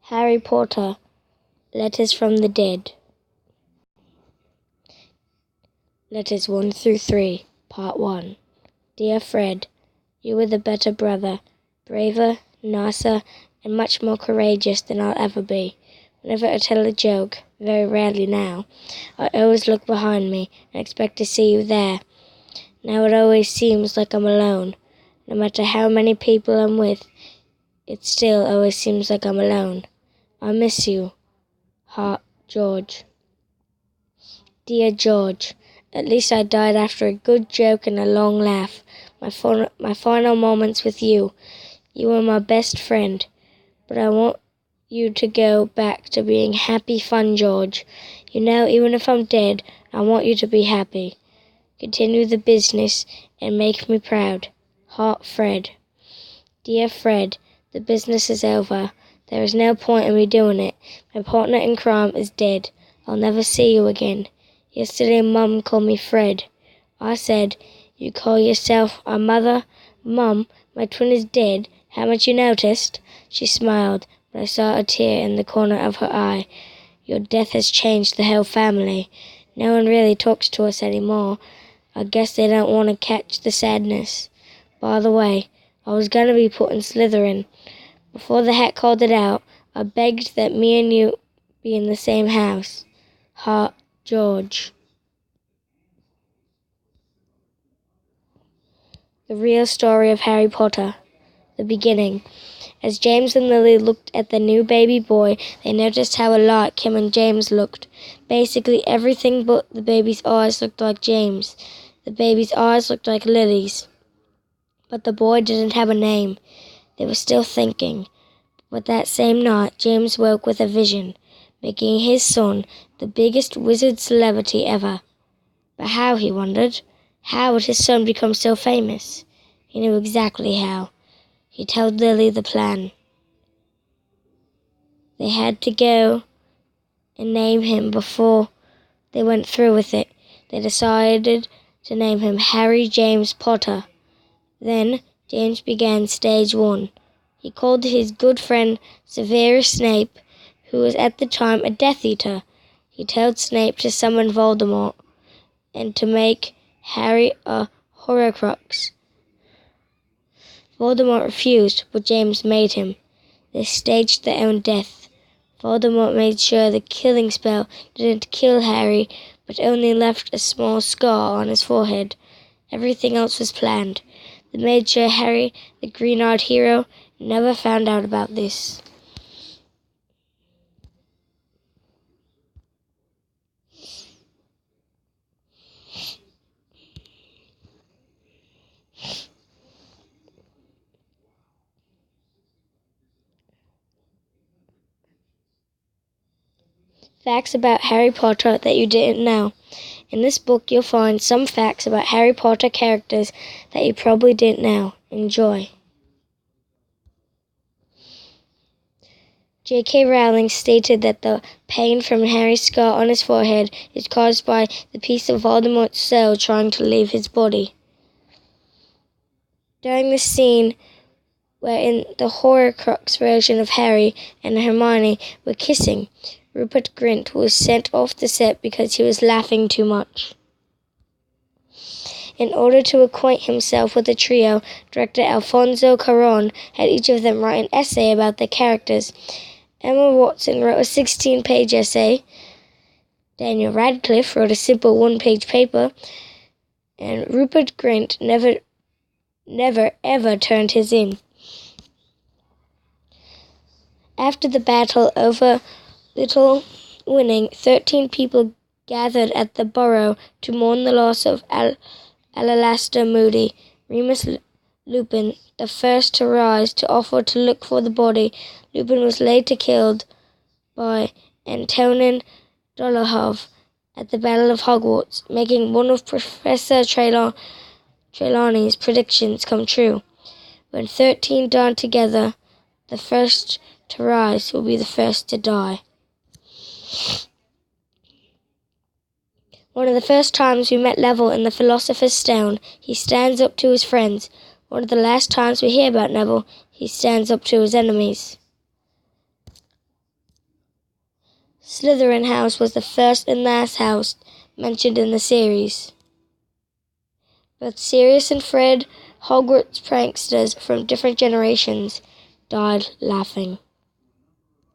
Harry Potter, Letters from the Dead. Letters 1 through 3, Part 1. Dear Fred, you were the better brother, braver, nicer, and much more courageous than I'll ever be. Whenever I tell a joke, very rarely now, I always look behind me and expect to see you there. Now it always seems like I'm alone. No matter how many people I'm with, it still always seems like I'm alone. I miss you. Heart, George. Dear George, at least I died after a good joke and a long laugh. My final moments with you. You were my best friend. But I want you to go back to being happy fun, George. You know, even if I'm dead, I want you to be happy. Continue the business and make me proud. Heart, Fred. Dear Fred, the business is over. There is no point in me doing it. My partner in crime is dead. I'll never see you again. Yesterday Mum called me Fred. I said, you call yourself a mother? Mum, my twin is dead. Haven't you noticed? She smiled, but I saw a tear in the corner of her eye. Your death has changed the whole family. No one really talks to us anymore. I guess they don't want to catch the sadness. By the way, I was going to be put in Slytherin. Before the hat called it out, I begged that me and you be in the same house. Heart, George. The real story of Harry Potter. The beginning. As James and Lily looked at the new baby boy, they noticed how alike him and James looked. Basically everything but the baby's eyes looked like James. The baby's eyes looked like Lily's. But the boy didn't have a name. They were still thinking. But that same night, James woke with a vision, making his son the biggest wizard celebrity ever. But how, he wondered? How would his son become so famous? He knew exactly how. He told Lily the plan. They had to go and name him before they went through with it. They decided to name him Harry James Potter. Then James began stage 1. He called his good friend Severus Snape, who was at the time a Death Eater. He told Snape to summon Voldemort and to make Harry a Horcrux. Voldemort refused, but James made him. They staged their own death. Voldemort made sure the killing spell didn't kill Harry, but only left a small scar on his forehead. Everything else was planned. They made sure Harry, the green-eyed hero, never found out about this. Facts about Harry Potter that you didn't know. In this book, you'll find some facts about Harry Potter characters that you probably didn't know. Enjoy. J.K. Rowling stated that the pain from Harry's scar on his forehead is caused by the piece of Voldemort's soul trying to leave his body. During the scene wherein the Horcrux version of Harry and Hermione were kissing, Rupert Grint was sent off the set because he was laughing too much. In order to acquaint himself with the trio, director Alfonso Cuarón had each of them write an essay about their characters. Emma Watson wrote a 16-page essay. Daniel Radcliffe wrote a simple 1-page paper. And Rupert Grint never ever turned his in. After the battle over Little Winning, 13 people gathered at the Burrow to mourn the loss of Alastor Moody. Remus Lupin, the first to rise to offer to look for the body. Lupin was later killed by Antonin Dolohov at the Battle of Hogwarts, making one of Professor Trelawney's predictions come true. When 13 die together, the first to rise will be the first to die. One of the first times we met Neville in the Philosopher's Stone, he stands up to his friends. One of the last times we hear about Neville, he stands up to his enemies. Slytherin House was the first and last house mentioned in the series. Both Sirius and Fred, Hogwarts pranksters from different generations, died laughing.